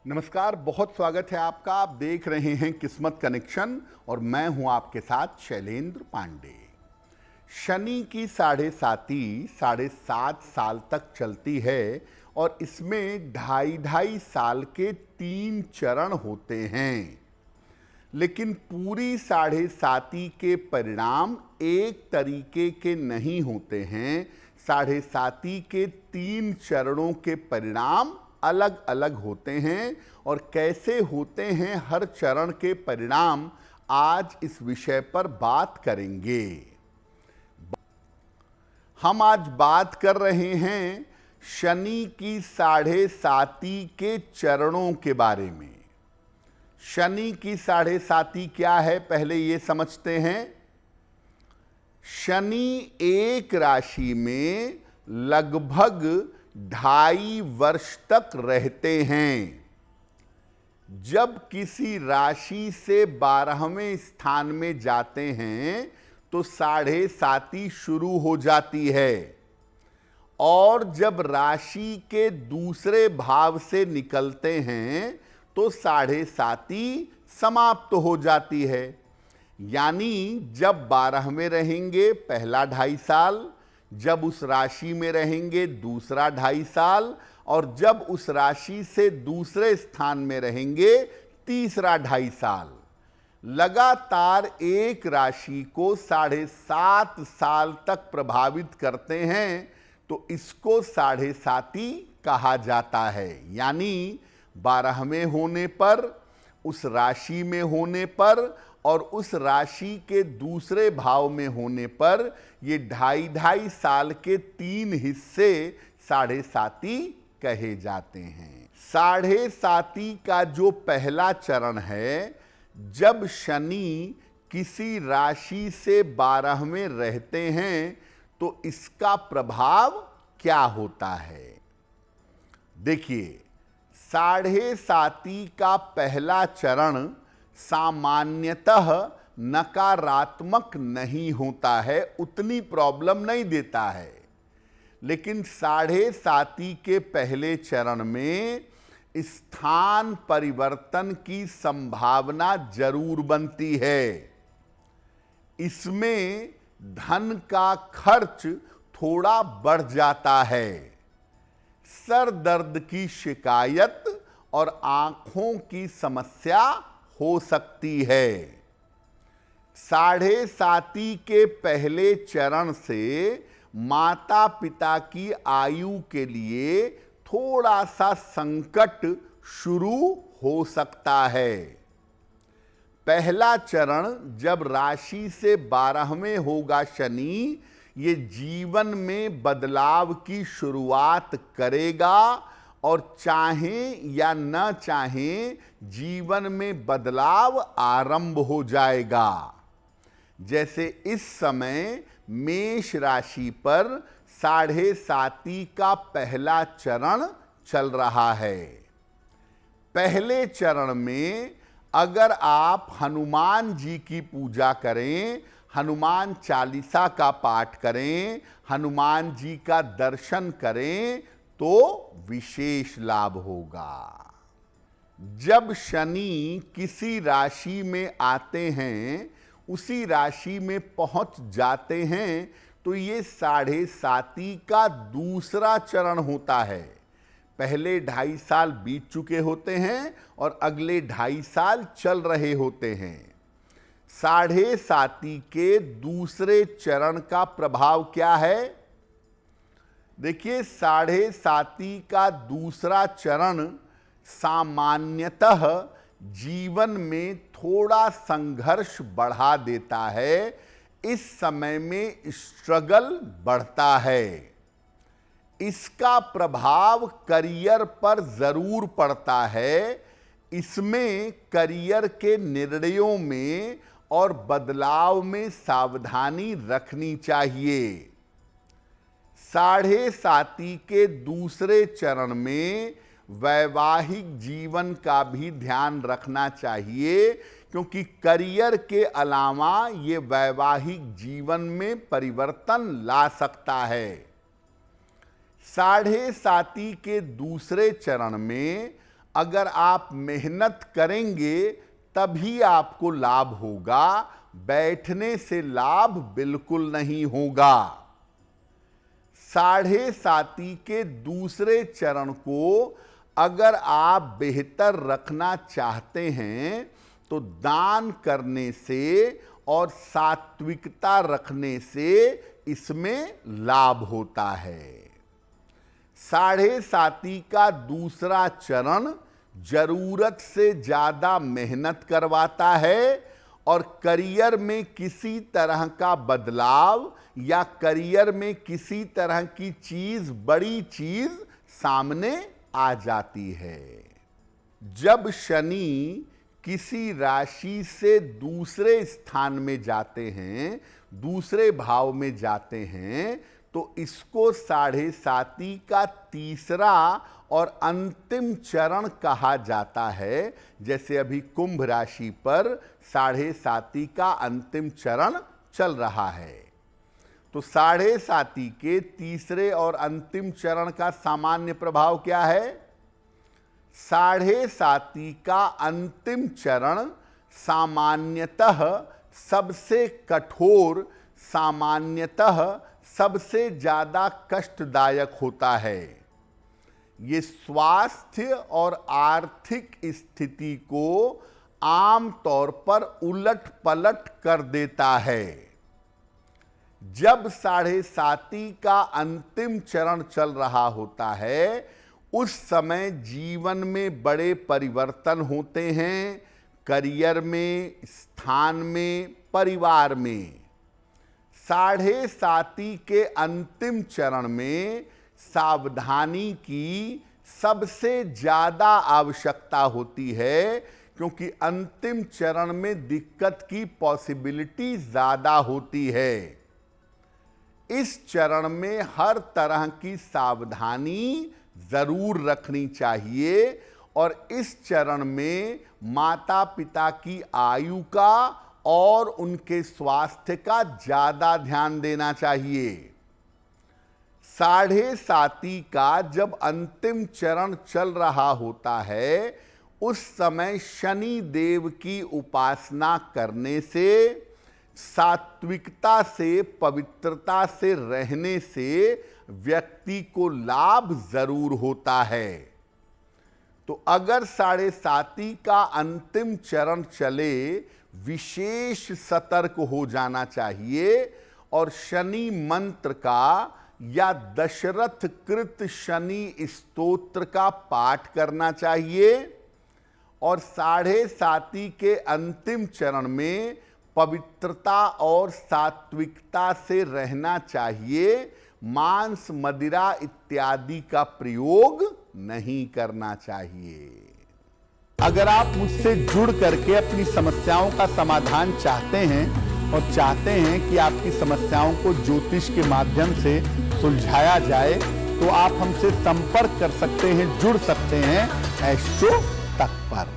नमस्कार, बहुत स्वागत है आपका। आप देख रहे हैं किस्मत कनेक्शन और मैं हूं आपके साथ शैलेंद्र पांडे। शनि की साढ़े सात साल तक चलती है और इसमें ढाई साल के 3 चरण होते हैं। लेकिन पूरी साढ़े साती के परिणाम एक तरीके के नहीं होते हैं। साढ़े साती के 3 चरणों के परिणाम अलग अलग होते हैं और कैसे होते हैं हर चरण के परिणाम, आज इस विषय पर बात करेंगे। हम आज बात कर रहे हैं शनि की साढ़े साती के चरणों के बारे में। शनि की साढ़े साती क्या है, पहले ये समझते हैं। शनि एक राशि में लगभग 2.5 वर्ष तक रहते हैं। जब किसी राशि से 12वें स्थान में जाते हैं तो साढ़े साती शुरू हो जाती है और जब राशि के दूसरे भाव से निकलते हैं तो साढ़े साती समाप्त हो जाती है। यानी जब 12वें रहेंगे पहला 2.5 साल, जब उस राशि में रहेंगे दूसरा 2.5 साल और जब उस राशि से दूसरे स्थान में रहेंगे तीसरा 2.5 साल। लगातार एक राशि को 7.5 साल तक प्रभावित करते हैं तो इसको साढ़े साती कहा जाता है। यानी 12वें होने पर, उस राशि में होने पर और उस राशि के दूसरे भाव में होने पर ये 2.5 साल के 3 हिस्से साढ़े साती कहे जाते हैं। साढ़े साती का जो पहला चरण है, जब शनि किसी राशि से 12वें रहते हैं तो इसका प्रभाव क्या होता है। देखिए, साढ़े साती का पहला चरण सामान्यतः नकारात्मक नहीं होता है, उतनी प्रॉब्लम नहीं देता है। लेकिन साढ़े साती के पहले चरण में स्थान परिवर्तन की संभावना जरूर बनती है। इसमें धन का खर्च थोड़ा बढ़ जाता है। सर दर्द की शिकायत और आंखों की समस्या हो सकती है। साढ़े साती के पहले चरण से माता पिता की आयु के लिए थोड़ा सा संकट शुरू हो सकता है। पहला चरण जब राशि से 12वें होगा शनि, ये जीवन में बदलाव की शुरुआत करेगा और चाहें या न चाहें जीवन में बदलाव आरंभ हो जाएगा। जैसे इस समय मेष राशि पर साढ़े साती का पहला चरण चल रहा है। पहले चरण में अगर आप हनुमान जी की पूजा करें, हनुमान चालीसा का पाठ करें, हनुमान जी का दर्शन करें तो विशेष लाभ होगा। जब शनि किसी राशि में आते हैं, उसी राशि में पहुंच जाते हैं तो ये साढ़े साती का दूसरा चरण होता है। पहले 2.5 साल बीत चुके होते हैं और अगले 2.5 साल चल रहे होते हैं। साढ़े साती के दूसरे चरण का प्रभाव क्या है? देखिए, साढ़े साती का दूसरा चरण सामान्यतः जीवन में थोड़ा संघर्ष बढ़ा देता है। इस समय में स्ट्रगल बढ़ता है। इसका प्रभाव करियर पर जरूर पड़ता है। इसमें करियर के निर्णयों में और बदलाव में सावधानी रखनी चाहिए। साढ़े साती के दूसरे चरण में वैवाहिक जीवन का भी ध्यान रखना चाहिए, क्योंकि करियर के अलावा ये वैवाहिक जीवन में परिवर्तन ला सकता है। साढ़े साती के दूसरे चरण में अगर आप मेहनत करेंगे तभी आपको लाभ होगा, बैठने से लाभ बिल्कुल नहीं होगा। साढ़े साती के दूसरे चरण को अगर आप बेहतर रखना चाहते हैं तो दान करने से और सात्विकता रखने से इसमें लाभ होता है। साढ़े साती का दूसरा चरण जरूरत से ज्यादा मेहनत करवाता है और करियर में किसी तरह का बदलाव या करियर में किसी तरह की चीज, बड़ी चीज सामने आ जाती है। जब शनि किसी राशि से दूसरे स्थान में जाते हैं, दूसरे भाव में जाते हैं, तो इसको साढ़े साती का तीसरा और अंतिम चरण कहा जाता है। जैसे अभी कुंभ राशि पर साढ़े साती का अंतिम चरण चल रहा है, तो साढ़े साती के तीसरे और अंतिम चरण का सामान्य प्रभाव क्या है? साढ़े साती का अंतिम चरण सामान्यतः सबसे कठोर, सामान्यतः सबसे ज्यादा कष्टदायक होता है। ये स्वास्थ्य और आर्थिक स्थिति को आम तौर पर उलट पलट कर देता है। जब साढ़े साती का अंतिम चरण चल रहा होता है, उस समय जीवन में बड़े परिवर्तन होते हैं, करियर में, स्थान में, परिवार में। साढ़े साती के अंतिम चरण में सावधानी की सबसे ज्यादा आवश्यकता होती है, क्योंकि अंतिम चरण में दिक्कत की पॉसिबिलिटी ज्यादा होती है। इस चरण में हर तरह की सावधानी जरूर रखनी चाहिए और इस चरण में माता पिता की आयु का और उनके स्वास्थ्य का ज्यादा ध्यान देना चाहिए। साढ़े साती का जब अंतिम चरण चल रहा होता है, उस समय शनि देव की उपासना करने से, सात्विकता से, पवित्रता से रहने से व्यक्ति को लाभ जरूर होता है। तो अगर साढ़े साती का अंतिम चरण चले, विशेष सतर्क हो जाना चाहिए और शनि मंत्र का या दशरथ कृत शनि स्तोत्र का पाठ करना चाहिए और साढ़े साती के अंतिम चरण में पवित्रता और सात्विकता से रहना चाहिए। मांस, मदिरा इत्यादि का प्रयोग नहीं करना चाहिए। अगर आप मुझसे जुड़ करके अपनी समस्याओं का समाधान चाहते हैं और चाहते हैं कि आपकी समस्याओं को ज्योतिष के माध्यम से सुलझाया जाए, तो आप हमसे संपर्क कर सकते हैं, जुड़ सकते हैं एस्ट्रो तक पर।